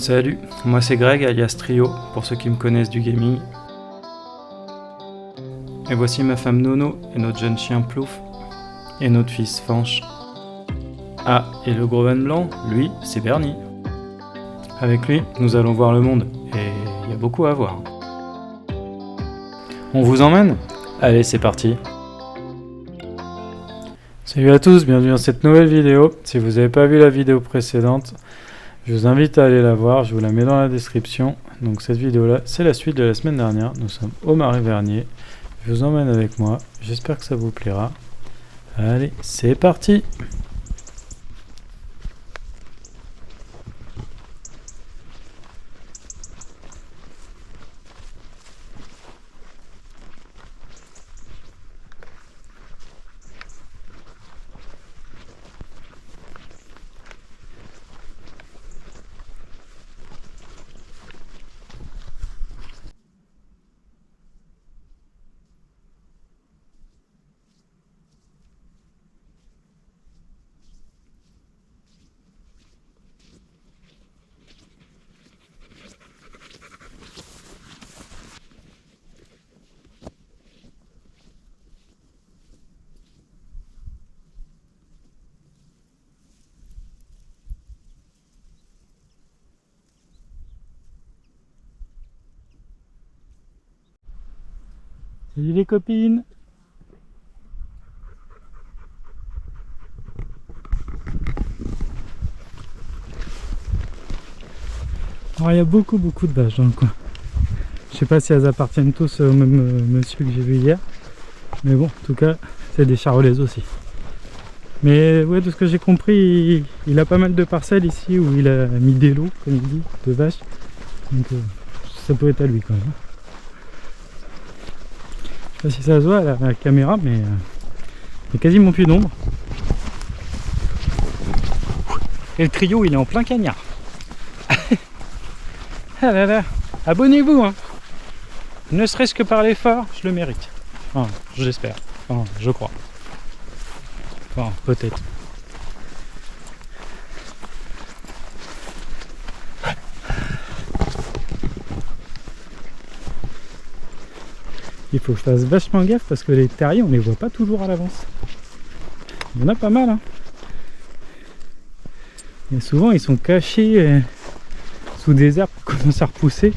Salut, moi c'est Greg alias Trio, pour ceux qui me connaissent du gaming. Et voici ma femme Nono et notre jeune chien Plouf et notre fils Fanche. Ah, et le gros van blanc, lui, c'est Bernie. Avec lui, nous allons voir le monde, et il y a beaucoup à voir. On vous emmène ? Allez, c'est parti. Salut à tous, bienvenue dans cette nouvelle vidéo. Si vous n'avez pas vu la vidéo précédente, je vous invite à aller la voir, je vous la mets dans la description. Donc cette vidéo-là, c'est la suite de la semaine dernière. Nous sommes au Marais Vernier. Je vous emmène avec moi, j'espère que ça vous plaira. Allez, c'est parti! Salut les copines! Alors il y a beaucoup de vaches dans le coin. Je sais pas si elles appartiennent tous au même monsieur que j'ai vu hier. Mais bon, en tout cas, c'est des charolaises aussi. Mais ouais, de ce que j'ai compris, il a pas mal de parcelles ici où il a mis des lots, comme il dit, de vaches. Donc ça peut être à lui quand même. Je sais pas si ça se voit à la caméra, mais il y a quasiment plus d'ombre. Et le trio, il est en plein cagnard. Ah là là, abonnez-vous, hein. Ne serait-ce que par l'effort, je le mérite. Enfin, j'espère. Enfin, je crois. Enfin, peut-être. Il faut que je fasse vachement gaffe parce que les terriers, on les voit pas toujours à l'avance. Il y en a pas mal, hein. Et souvent, ils sont cachés sous des herbes qui commencent à repousser.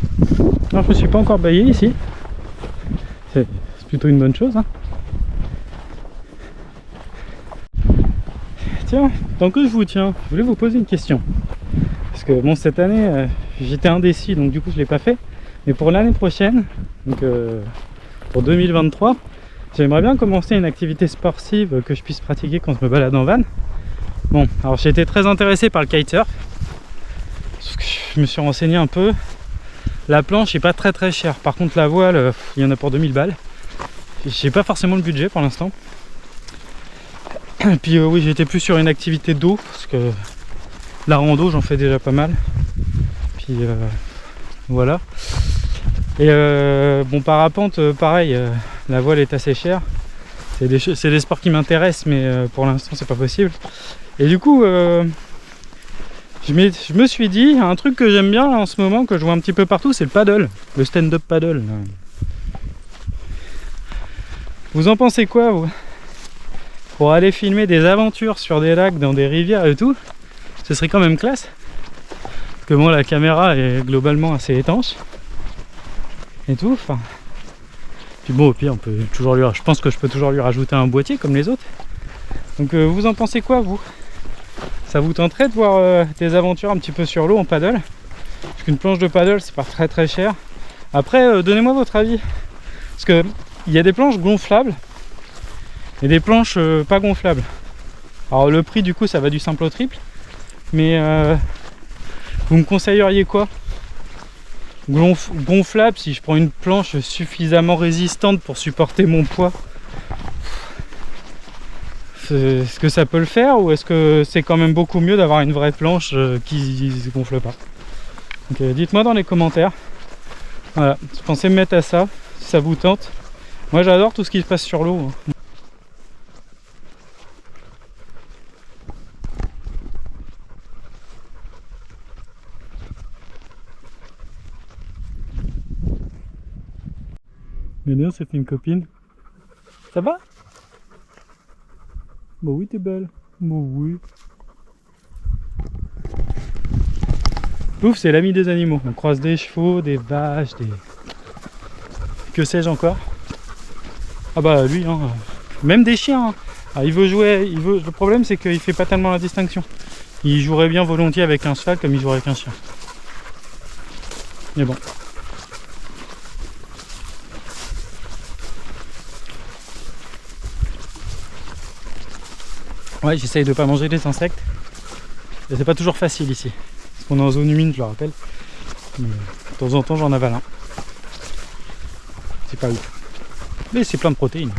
Alors, je me suis pas encore baillé ici. C'est plutôt une bonne chose, hein. Tiens, tant que je vous tiens, je voulais vous poser une question. Parce que bon, cette année, j'étais indécis, donc du coup, je l'ai pas fait. Mais pour l'année prochaine, donc pour 2023, j'aimerais bien commencer une activité sportive que je puisse pratiquer quand je me balade en van. Bon, alors j'ai été très intéressé par le kitesurf. Parce que je me suis renseigné un peu. La planche est pas très chère. Par contre, la voile, il y en a pour 2000 balles. J'ai pas forcément le budget pour l'instant. Et puis oui, j'étais plus sur une activité d'eau. Parce que la rando, j'en fais déjà pas mal. Puis voilà. Et bon, parapente, pareil, la voile est assez chère. C'est des sports qui m'intéressent, mais pour l'instant, c'est pas possible. Et du coup, je me suis dit, un truc que j'aime bien là, en ce moment, que je vois un petit peu partout, c'est le paddle, le stand-up paddle. Vous en pensez quoi, vous? Pour aller filmer des aventures sur des lacs, dans des rivières et tout, ce serait quand même classe. Parce que bon, la caméra est globalement assez étanche. Et tout, enfin. Puis bon, au pire, on peut toujours je pense que je peux toujours lui rajouter un boîtier comme les autres. Donc vous en pensez quoi, vous? Ça vous tenterait de voir des aventures un petit peu sur l'eau en paddle? Parce qu'une planche de paddle, c'est pas très cher. Après, donnez-moi votre avis. Parce que il y a des planches gonflables et des planches pas gonflables. Alors le prix, du coup, ça va du simple au triple. Mais vous me conseilleriez quoi? Gonflable, si je prends une planche suffisamment résistante pour supporter mon poids, est-ce que ça peut le faire, ou est-ce que c'est quand même beaucoup mieux d'avoir une vraie planche qui ne gonfle pas? Donc dites-moi dans les commentaires. Voilà, je pensais me mettre à ça, si ça vous tente. Moi j'adore tout ce qui se passe sur l'eau, hein. Regardez, ça fait une copine. Ça va? Bah oui, t'es belle. Bah oui. Plouf, c'est l'ami des animaux. On croise des chevaux, des vaches, des... Que sais-je encore? Ah bah lui, hein, même des chiens. Hein. Ah, il veut jouer, Le problème c'est qu'il fait pas tellement la distinction. Il jouerait bien volontiers avec un cheval comme il jouerait avec un chien. Mais bon. Ouais, j'essaye de pas manger des insectes. Et c'est pas toujours facile ici. Parce qu'on est en zone humide, je le rappelle. Mais de temps en temps, j'en avale un. C'est pas ouf. Mais c'est plein de protéines.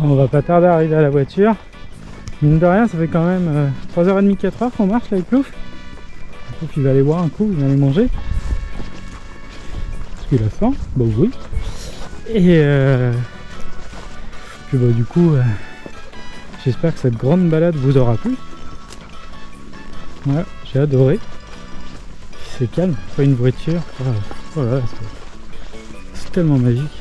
On va pas tarder à arriver à la voiture. Mine de rien, ça fait quand même 3h30, 4h qu'on marche là avec Plouf. Plouf il va aller boire un coup, il va aller manger. Parce qu'il a faim, bah oui. Et puis bah du coup, j'espère que cette grande balade vous aura plu. Ouais, j'ai adoré. C'est calme, pas une voiture. Voilà, c'est tellement magique.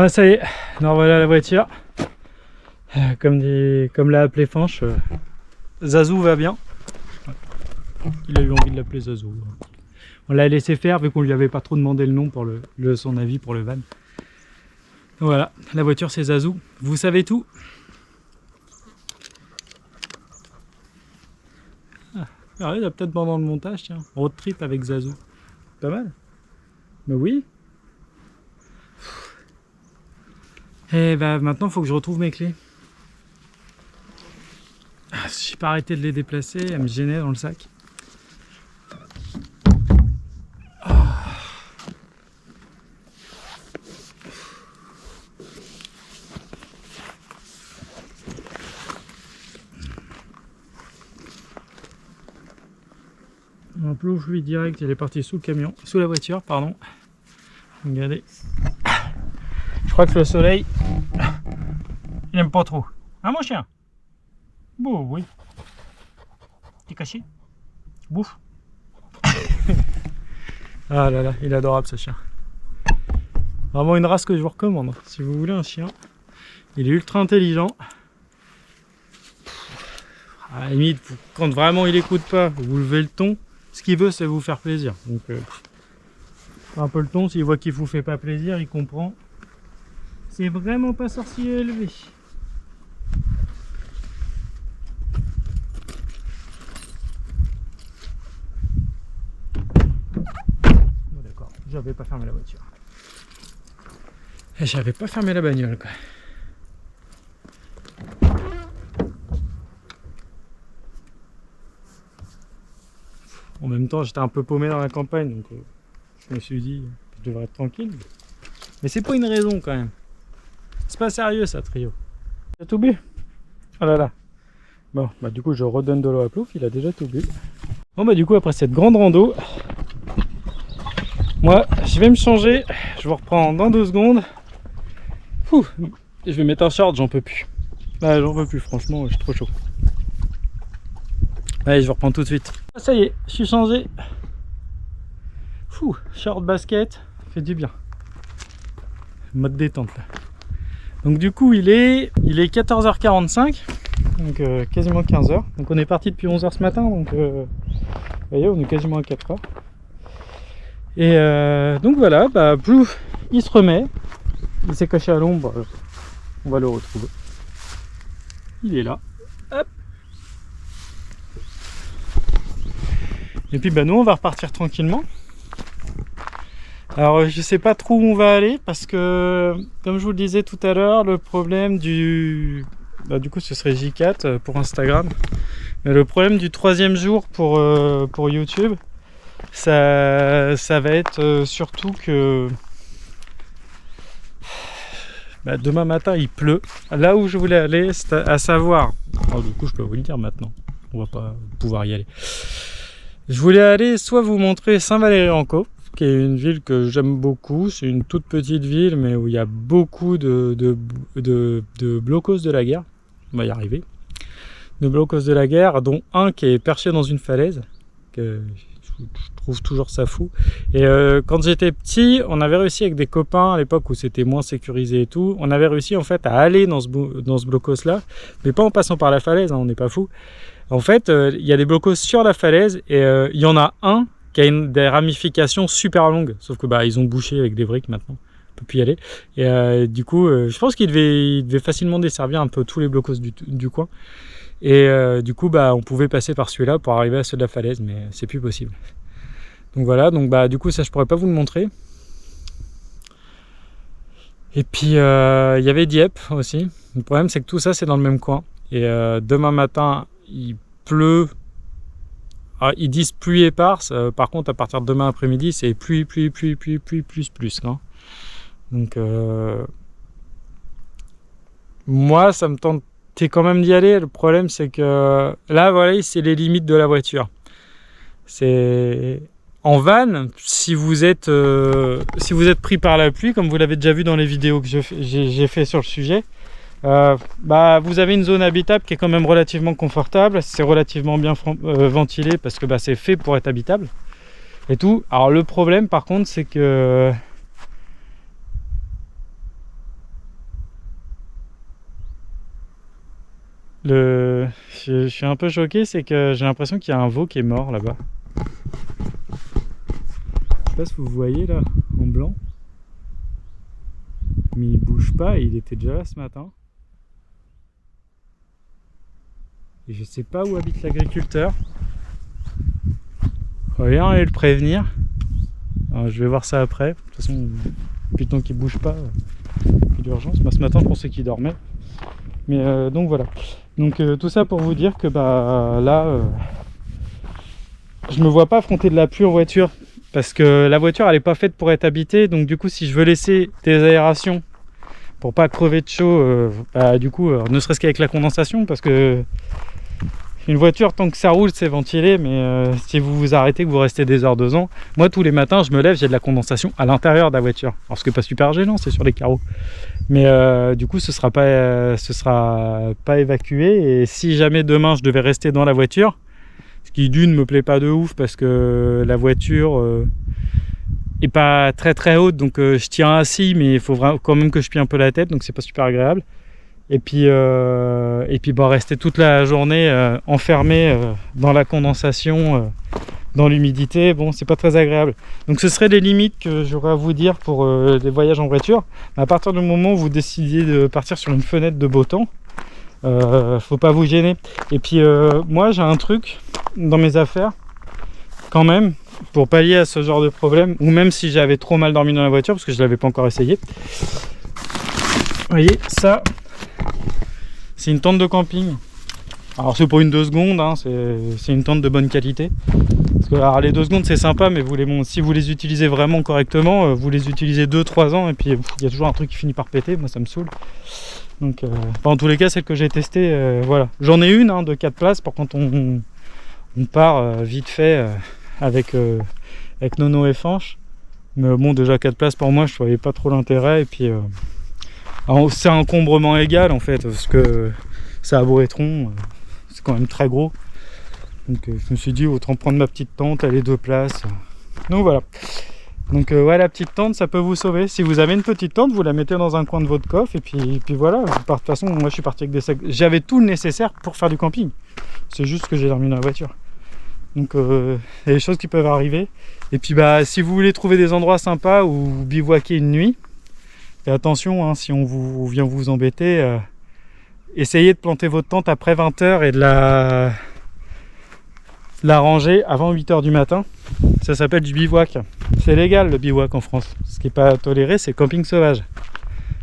Ah ça y est, nous revoilà la voiture. Comme l'a appelé Fanche, Zazou va bien. Il a eu envie de l'appeler Zazou. On l'a laissé faire vu qu'on lui avait pas trop demandé le nom pour son avis pour le van. Voilà, la voiture c'est Zazou. Vous savez tout. Ah, il y a peut-être pendant le montage, tiens. Road trip avec Zazou. Pas mal. Mais oui. Et bah maintenant il faut que je retrouve mes clés. J'ai pas arrêté de les déplacer, elles me gênaient dans le sac. En plus, lui direct, il est parti sous le camion, sous la voiture, pardon. Regardez. Je crois que le soleil, il n'aime pas trop. Hein mon chien? Bon, oui. T'es caché? Bouffe. Ah là là, il est adorable ce chien. Vraiment une race que je vous recommande. Si vous voulez un chien, il est ultra intelligent. À la limite, quand vraiment il écoute pas, vous levez le ton. Ce qu'il veut, c'est vous faire plaisir. Donc, un peu le ton. S'il voit qu'il vous fait pas plaisir, il comprend. C'est vraiment pas sorcier à élever. Bon, d'accord, j'avais pas fermé la voiture. Et j'avais pas fermé la bagnole, quoi. En même temps, j'étais un peu paumé dans la campagne, donc je me suis dit, je devrais être tranquille. Mais c'est pas une raison quand même. C'est pas sérieux ça, trio. T'as tout bu? Oh là là. Bon, bah du coup, je redonne de l'eau à Plouf, il a déjà tout bu. Bon, bah du coup, après cette grande rando, moi, je vais me changer. Je vous reprends dans 2 secondes. Ouh, je vais mettre un short, j'en peux plus. Là, j'en peux plus, franchement, je suis trop chaud. Allez, je vous reprends tout de suite. Ça y est, je suis changé. Fou, short basket, fait du bien. Mode détente là. Donc du coup il est 14h45, donc quasiment 15h. Donc on est parti depuis 11h ce matin, donc vous voyez on est quasiment à 4h. Et donc voilà, bah, plouf, il se remet, il s'est caché à l'ombre, on va le retrouver. Il est là. Hop. Et puis bah nous on va repartir tranquillement. Alors je sais pas trop où on va aller parce que comme je vous le disais tout à l'heure, le problème du coup ce serait J4 pour Instagram, mais le problème du 3e jour pour YouTube, ça va être surtout que demain matin il pleut. Là où je voulais aller, c'est à savoir, alors, du coup je peux vous le dire maintenant, on va pas pouvoir y aller. Je voulais aller soit vous montrer Saint-Valery-en-Caux, qui est une ville que j'aime beaucoup. C'est une toute petite ville, mais où il y a beaucoup de blocos de la guerre. On va y arriver. De blocos de la guerre, dont un qui est perché dans une falaise, que je trouve toujours ça fou. Et quand j'étais petit, on avait réussi avec des copains, à l'époque où c'était moins sécurisé et tout, on avait réussi en fait à aller dans ce blocos-là, mais pas en passant par la falaise, hein, on n'est pas fou. En fait, il y a des blocos sur la falaise et il y en a un qui a des ramifications super longues. Sauf que ils ont bouché avec des briques maintenant. On peut plus y aller. Et du coup, je pense qu'il devait facilement desservir un peu tous les blocos du coin. Et du coup, on pouvait passer par celui-là pour arriver à ceux de la falaise, mais c'est plus possible. Donc voilà, donc du coup, ça je pourrais pas vous le montrer. Et puis, il y avait Dieppe aussi. Le problème, c'est que tout ça, c'est dans le même coin. Et demain matin, il pleut. Alors, ils disent pluie éparse. Par contre, à partir de demain après-midi, c'est pluie, plus. Hein. Donc, moi, ça me tentait quand même d'y aller. Le problème, c'est que là, voilà, c'est les limites de la voiture. C'est en van, si vous êtes pris par la pluie, comme vous l'avez déjà vu dans les vidéos que j'ai fait sur le sujet. Vous avez une zone habitable qui est quand même relativement confortable, c'est relativement bien ventilé parce que c'est fait pour être habitable et tout. Alors le problème par contre c'est que je suis un peu choqué, c'est que j'ai l'impression qu'il y a un veau qui est mort là-bas. Je sais pas si vous voyez là en blanc, mais il bouge pas et il était déjà là ce matin. Et je sais pas où habite l'agriculteur. On va bien aller le prévenir. Alors, je vais voir ça après. De toute façon, putain qu'il bouge pas, plus d'urgence. Ce matin, je pensais qu'il dormait. Mais donc voilà. Donc tout ça pour vous dire que là, je me vois pas affronter de la pluie en voiture. Parce que la voiture, elle est pas faite pour être habitée. Donc du coup, si je veux laisser des aérations pour pas crever de chaud, du coup, ne serait-ce qu'avec la condensation, parce que une voiture, tant que ça roule, c'est ventilé, mais si vous vous arrêtez, que vous restez des heures dedans, moi tous les matins je me lève, j'ai de la condensation à l'intérieur de la voiture. Alors ce qui n'est pas super gênant, c'est sur les carreaux. Mais du coup ce sera pas évacué, et si jamais demain je devais rester dans la voiture, ce qui d'une me plaît pas de ouf parce que la voiture est pas très très haute, donc je tiens assis, mais il faut quand même que je plie un peu la tête, donc c'est pas super agréable. Et puis rester toute la journée enfermé dans la condensation, dans l'humidité, bon, c'est pas très agréable. Donc ce seraient les limites que j'aurais à vous dire pour les voyages en voiture. À partir du moment où vous décidez de partir sur une fenêtre de beau temps, faut pas vous gêner. Et puis moi j'ai un truc dans mes affaires quand même pour pallier à ce genre de problème, ou même si j'avais trop mal dormi dans la voiture parce que je l'avais pas encore essayé. Vous voyez ça, c'est une tente de camping. Alors c'est pour une 2 secondes, hein, c'est une tente de bonne qualité. Parce que alors, les 2 secondes c'est sympa, mais si vous les utilisez vraiment correctement, vous les utilisez 2-3 ans et puis il y a toujours un truc qui finit par péter. Moi ça me saoule. Donc en tous les cas, celle que j'ai testée, voilà. J'en ai une de 4 places pour quand on part vite fait avec Nono et Fanche. Mais bon, déjà 4 places pour moi, je voyais pas trop l'intérêt. Et puis c'est un encombrement égal en fait, parce que c'est à Bourrétron, c'est quand même très gros. Donc je me suis dit autant prendre ma petite tente, elle est 2 places, Donc voilà. Donc ouais, la petite tente, ça peut vous sauver. Si vous avez une petite tente, vous la mettez dans un coin de votre coffre et puis voilà. De toute façon, moi je suis parti avec des sacs. J'avais tout le nécessaire pour faire du camping. C'est juste que j'ai dormi dans la voiture. Donc il y a des choses qui peuvent arriver. Et puis bah si vous voulez trouver des endroits sympas où vous bivouaquez une nuit, et attention, hein, si on vient vous embêter, essayez de planter votre tente après 20 h et de la ranger avant 8 h du matin. Ça s'appelle du bivouac. C'est légal le bivouac en France. Ce qui n'est pas toléré, c'est camping sauvage.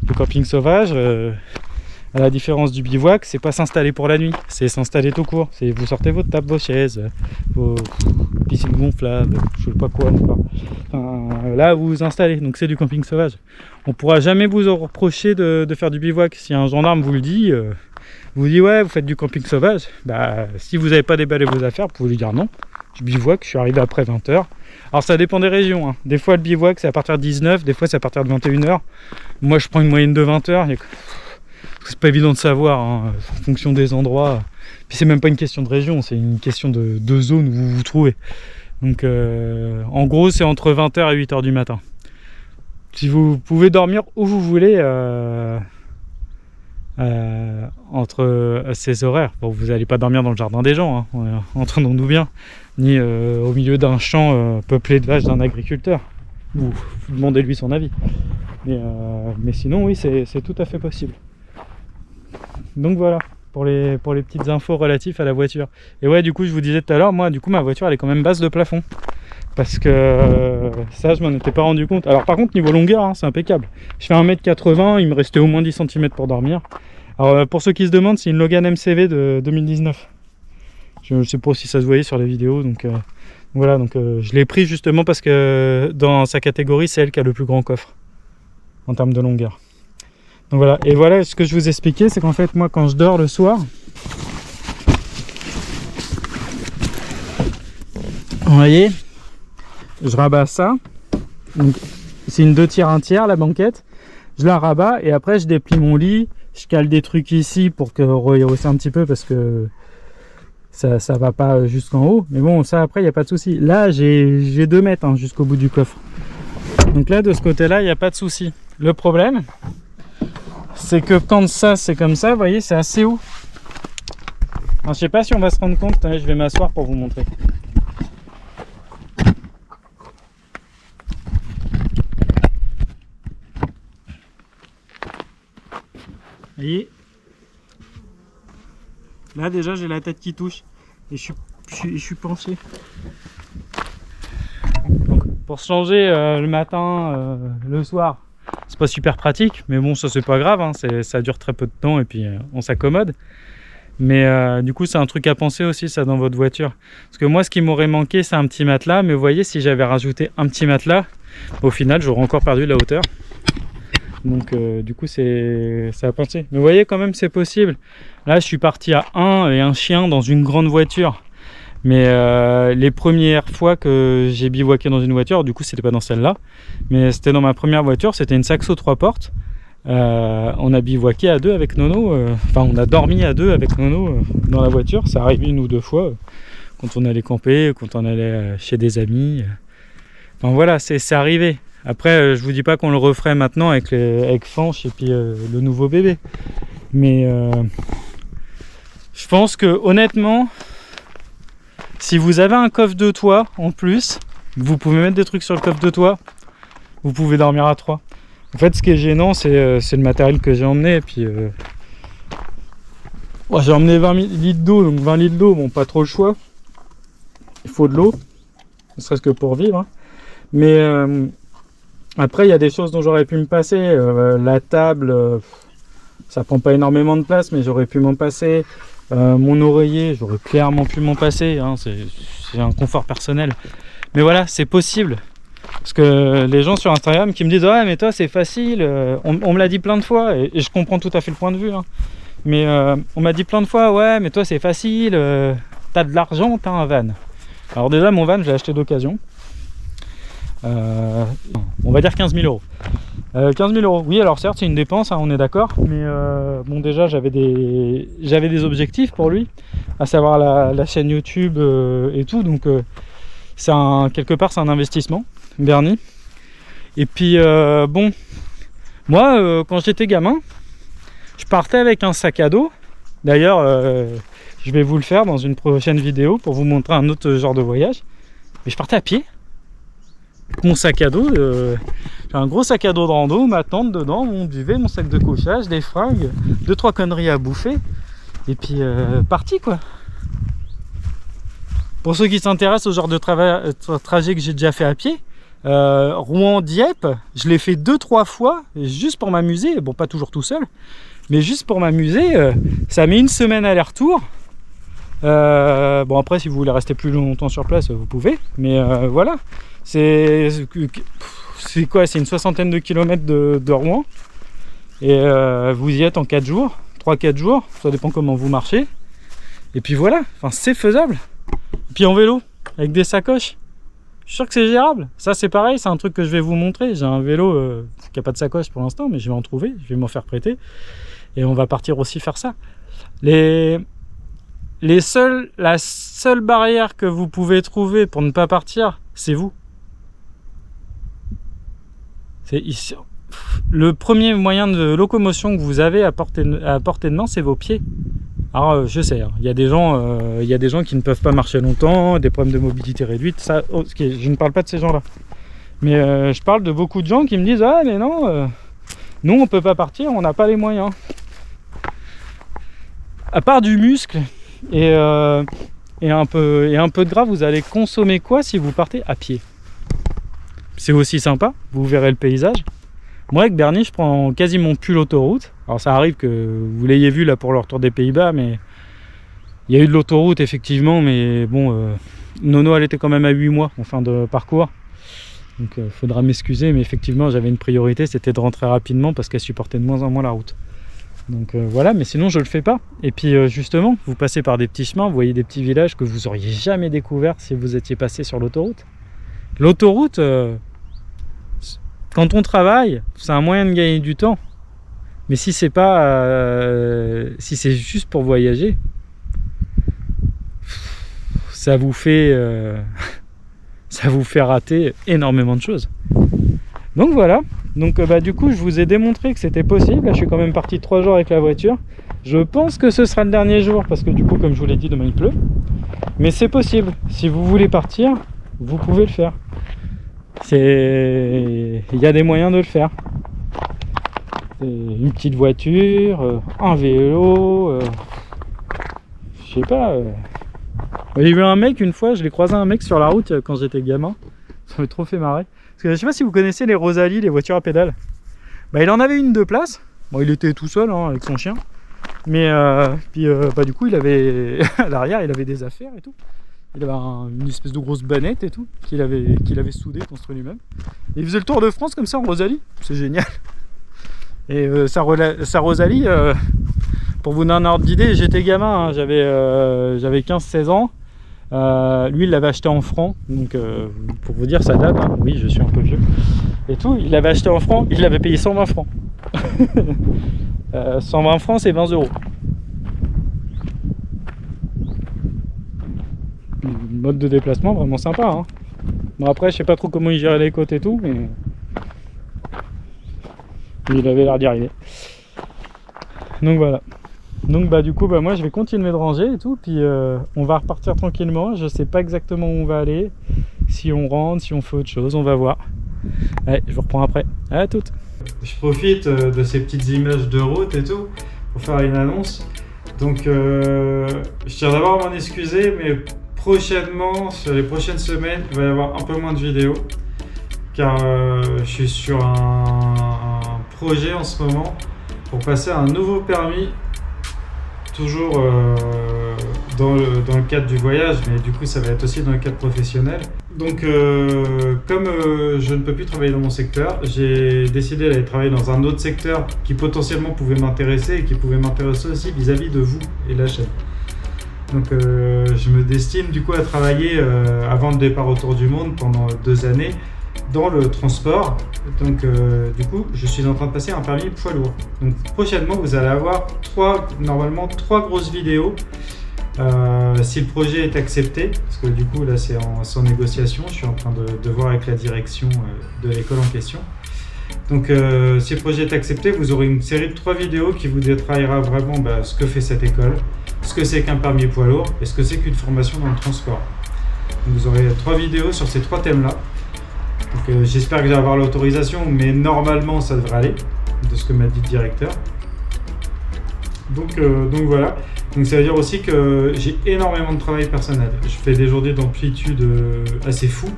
Le camping sauvage, à la différence du bivouac, c'est pas s'installer pour la nuit, c'est s'installer tout court. C'est vous sortez votre table, vos chaises, vos piscines gonflables, je sais pas quoi encore. Enfin, là vous vous installez, donc c'est du camping sauvage. On pourra jamais vous en reprocher de faire du bivouac. Si un gendarme vous le dit, vous dit ouais vous faites du camping sauvage, bah si vous n'avez pas déballé vos affaires, vous pouvez lui dire non. Du bivouac, je suis arrivé après 20 h. Alors ça dépend des régions, hein. Des fois le bivouac c'est à partir de 19, des fois c'est à partir de 21 h. Moi je prends une moyenne de 20 h. C'est pas évident de savoir, hein, en fonction des endroits. Puis c'est même pas une question de région, c'est une question de zone où vous vous trouvez. Donc en gros c'est entre 20 h et 8 h du matin. Si vous pouvez dormir où vous voulez entre ces horaires. Bon, vous n'allez pas dormir dans le jardin des gens, hein, entendons-nous bien, ni au milieu d'un champ peuplé de vaches d'un agriculteur. Vous demandez-lui son avis. Mais sinon, oui, c'est tout à fait possible. Donc voilà, pour les petites infos relatives à la voiture. Et ouais, du coup, je vous disais tout à l'heure, moi, du coup, ma voiture, elle est quand même basse de plafond. Parce que ça, je m'en étais pas rendu compte. Alors par contre, niveau longueur, hein, c'est impeccable. Je fais 1 m 80, il me restait au moins 10 cm pour dormir. Alors pour ceux qui se demandent, c'est une Logan MCV de 2019. Je sais pas si ça se voyait sur les vidéos. Donc voilà, donc je l'ai pris justement parce que dans sa catégorie, c'est elle qui a le plus grand coffre en termes de longueur. Donc voilà, et voilà ce que je vous expliquais, c'est qu'en fait, moi quand je dors le soir, vous voyez, je rabats ça, c'est une 2 tiers 1 tiers la banquette, je la rabats et après je déplie mon lit, je cale des trucs ici pour que rehausser un petit peu parce que ça va pas jusqu'en haut, mais bon ça après il n'y a pas de souci. Là j'ai 2 mètres hein, jusqu'au bout du coffre, donc là de ce côté là il n'y a pas de souci. Le problème c'est que quand ça c'est comme ça, vous voyez c'est assez haut. Alors, je sais pas si on va se rendre compte, je vais m'asseoir pour vous montrer. Vous voyez, là déjà j'ai la tête qui touche et je suis penché. Donc, pour se changer le matin, le soir, c'est pas super pratique, mais bon ça c'est pas grave, hein, ça dure très peu de temps et puis on s'accommode. Mais du coup c'est un truc à penser aussi ça dans votre voiture. Parce que moi ce qui m'aurait manqué c'est un petit matelas, mais vous voyez si j'avais rajouté un petit matelas, au final j'aurais encore perdu de la hauteur. Donc du coup c'est à penser. Mais vous voyez quand même c'est possible. Là je suis parti à 1 et un chien dans une grande voiture. Mais les premières fois que j'ai bivouaqué dans une voiture, du coup c'était pas dans celle-là, mais c'était dans ma première voiture, c'était une Saxo 3 portes. On a bivouaqué à 2 avec Nono, enfin on a dormi à 2 avec Nono dans la voiture. Ça arrive 1 ou 2 fois quand on allait camper, quand on allait chez des amis. Enfin voilà, c'est arrivé. Après, je vous dis pas qu'on le referait maintenant avec Fanch et puis le nouveau bébé. Mais je pense que honnêtement, si vous avez un coffre de toit en plus, vous pouvez mettre des trucs sur le coffre de toit. Vous pouvez dormir à 3. En fait, ce qui est gênant, c'est le matériel que j'ai emmené. Et puis, ouais, j'ai emmené 20 litres d'eau, donc 20 litres d'eau, bon, pas trop le choix. Il faut de l'eau, ne serait-ce que pour vivre. Hein. Mais après, il y a des choses dont j'aurais pu me passer. La table, ça prend pas énormément de place, mais j'aurais pu m'en passer. Mon oreiller, j'aurais clairement pu m'en passer. Hein. C'est un confort personnel. Mais voilà, c'est possible. Parce que les gens sur Instagram qui me disent « Ouais, mais toi, c'est facile. » On me l'a dit plein de fois et je comprends tout à fait le point de vue. Hein. Mais on m'a dit plein de fois « Ouais, mais toi, c'est facile. T'as de l'argent, t'as un van. » Alors déjà, mon van, je l'ai acheté d'occasion. On va dire 15 000 euros. 15 000 euros, oui, alors certes c'est une dépense, hein, on est d'accord, mais bon déjà j'avais des objectifs pour lui, à savoir la chaîne YouTube et tout, donc quelque part c'est un investissement, Bernie. Et puis bon, moi quand j'étais gamin, je partais avec un sac à dos. D'ailleurs, je vais vous le faire dans une prochaine vidéo pour vous montrer un autre genre de voyage. Mais je partais à pied. Mon sac à dos, j'ai un gros sac à dos de rando, ma tente dedans, mon duvet, mon sac de couchage, des fringues, 2-3 conneries à bouffer. Et puis parti quoi. Pour ceux qui s'intéressent au genre de trajet que j'ai déjà fait à pied, Rouen-Dieppe, je l'ai fait 2-3 fois, juste pour m'amuser. Bon, pas toujours tout seul, mais juste pour m'amuser. Ça met une semaine aller-retour. Bon, après, si vous voulez rester plus longtemps sur place, vous pouvez. Mais voilà, c'est quoi? C'est une 60aine de kilomètres de Rouen. Et vous y êtes en 4 jours, 3-4 jours, ça dépend comment vous marchez. Et puis voilà, enfin, c'est faisable. Et puis en vélo, avec des sacoches. Je suis sûr que c'est gérable. Ça c'est pareil, c'est un truc que je vais vous montrer. J'ai un vélo qui n'a pas de sacoche pour l'instant, mais je vais en trouver, je vais m'en faire prêter. Et on va partir aussi faire ça. La seule barrière que vous pouvez trouver pour ne pas partir, c'est vous. C'est ici. Le premier moyen de locomotion que vous avez à portée de main, c'est vos pieds. Alors je sais, il y a des gens qui ne peuvent pas marcher longtemps, des problèmes de mobilité réduite, ça, je ne parle pas de ces gens-là. Mais je parle de beaucoup de gens qui me disent « Ah mais non, nous on peut pas partir, on n'a pas les moyens. » À part du muscle et un peu de gras, vous allez consommer quoi si vous partez à pied? C'est aussi sympa, vous verrez le paysage. Moi avec Bernie, je prends quasiment plus l'autoroute. Alors ça arrive que vous l'ayez vu là pour le retour des Pays-Bas, mais il y a eu de l'autoroute effectivement, mais bon, Nono elle était quand même à 8 mois en fin de parcours. Donc faudra m'excuser, mais effectivement j'avais une priorité, c'était de rentrer rapidement parce qu'elle supportait de moins en moins la route. Donc voilà, mais sinon je le fais pas. Et puis justement, vous passez par des petits chemins, vous voyez des petits villages que vous auriez jamais découverts si vous étiez passé sur l'autoroute. L'autoroute, quand on travaille, c'est un moyen de gagner du temps. Mais si c'est pas, si c'est juste pour voyager, ça vous fait rater énormément de choses. Donc voilà. Donc du coup, je vous ai démontré que c'était possible. Là, je suis quand même parti 3 jours avec la voiture. Je pense que ce sera le dernier jour parce que du coup, comme je vous l'ai dit, demain il pleut. Mais c'est possible. Si vous voulez partir, vous pouvez le faire. Il y a des moyens de le faire. Une petite voiture, un vélo, je sais pas. J'ai vu un mec une fois, je l'ai croisé un mec sur la route quand j'étais gamin. Ça m'a trop fait marrer. Parce que je sais pas si vous connaissez les Rosalie, les voitures à pédales. Bah, il en avait une de place. Bon, il était tout seul hein, avec son chien. Mais puis du coup, il avait à l'arrière, il avait des affaires et tout. Il avait une espèce de grosse bannette et tout qu'il avait soudé, construit lui-même. Et il faisait le tour de France comme ça en Rosalie. C'est génial. Et sa Rosalie, pour vous donner un ordre d'idée, j'étais gamin, hein, j'avais 15-16 ans. Lui, il l'avait acheté en francs. Donc pour vous dire, ça date. Hein. Oui, je suis un peu vieux. Et tout, il l'avait acheté en francs, il l'avait payé 120 francs. 120 francs, c'est 20 euros. Mode de déplacement vraiment sympa hein. Bon après je sais pas trop comment il gérait les côtes et tout, mais il avait l'air d'y arriver. Donc voilà. Donc du coup moi je vais continuer de ranger et tout, puis on va repartir tranquillement. Je sais pas exactement où on va aller, si on rentre, si on fait autre chose, on va voir. Allez, je vous reprends après. À toutes. Je profite de ces petites images de route et tout pour faire une annonce. Donc je tiens d'abord à m'en excuser, mais prochainement, sur les prochaines semaines, il va y avoir un peu moins de vidéos car je suis sur un projet en ce moment pour passer un nouveau permis, toujours dans le cadre du voyage, mais du coup ça va être aussi dans le cadre professionnel. Donc comme je ne peux plus travailler dans mon secteur, j'ai décidé d'aller travailler dans un autre secteur qui potentiellement pouvait m'intéresser et qui pouvait m'intéresser aussi vis-à-vis de vous et la chaîne. Donc je me destine du coup à travailler avant le départ autour du monde pendant 2 années dans le transport. Donc du coup je suis en train de passer un permis poids lourd. Donc prochainement vous allez avoir normalement 3 grosses vidéos Si le projet est accepté, parce que du coup là c'est en négociation, je suis en train de voir avec la direction de l'école en question. Donc si le projet est accepté, vous aurez une série de 3 vidéos qui vous détaillera vraiment ce que fait cette école, ce que c'est qu'un permis poids lourd et ce que c'est qu'une formation dans le transport. Donc, vous aurez 3 vidéos sur ces 3 thèmes là. Donc j'espère que je vais avoir l'autorisation, mais normalement ça devrait aller, de ce que m'a dit le directeur. Donc voilà. Donc ça veut dire aussi que j'ai énormément de travail personnel. Je fais des journées d'amplitude assez fous.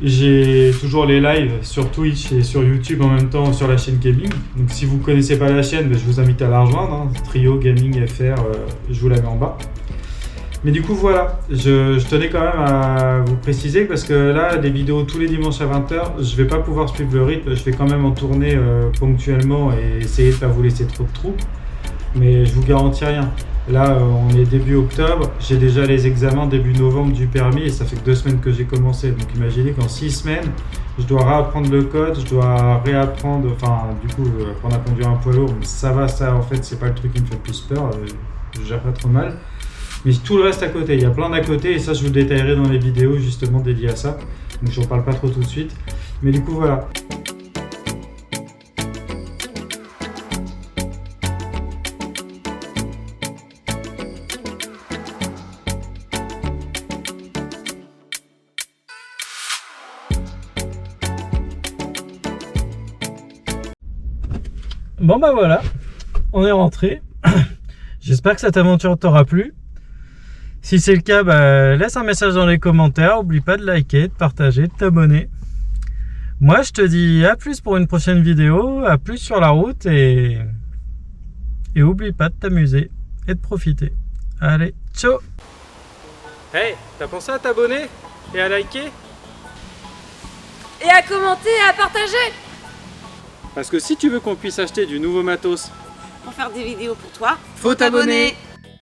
J'ai toujours les lives sur Twitch et sur YouTube en même temps sur la chaîne gaming. Donc si vous ne connaissez pas la chaîne, je vous invite à la rejoindre. Hein. Trio Gaming FR, je vous la mets en bas. Mais du coup voilà, je tenais quand même à vous préciser parce que là, des vidéos tous les dimanches à 20h, je ne vais pas pouvoir suivre le rythme. Je vais quand même en tourner ponctuellement et essayer de ne pas vous laisser trop de trous. Mais je vous garantis rien. Là, on est début octobre, j'ai déjà les examens début novembre du permis et ça fait que 2 semaines que j'ai commencé. Donc imaginez qu'en 6 semaines, je dois réapprendre le code, je dois réapprendre, apprendre à conduire un poids lourd. Mais ça va, ça en fait, c'est pas le truc qui me fait le plus peur, je gère pas trop mal. Mais tout le reste à côté, il y a plein d'à côté et ça je vous détaillerai dans les vidéos justement dédiées à ça. Donc je n'en parle pas trop tout de suite. Mais du coup voilà. Bon bah voilà, on est rentré. J'espère que cette aventure t'aura plu. Si c'est le cas, laisse un message dans les commentaires. N'oublie pas de liker, de partager, de t'abonner. Moi, je te dis à plus pour une prochaine vidéo, à plus sur la route et oublie pas de t'amuser et de profiter. Allez, ciao! Hey, t'as pensé à t'abonner et à liker? Et à commenter et à partager! Parce que si tu veux qu'on puisse acheter du nouveau matos Pour faire des vidéos pour toi, faut t'abonner.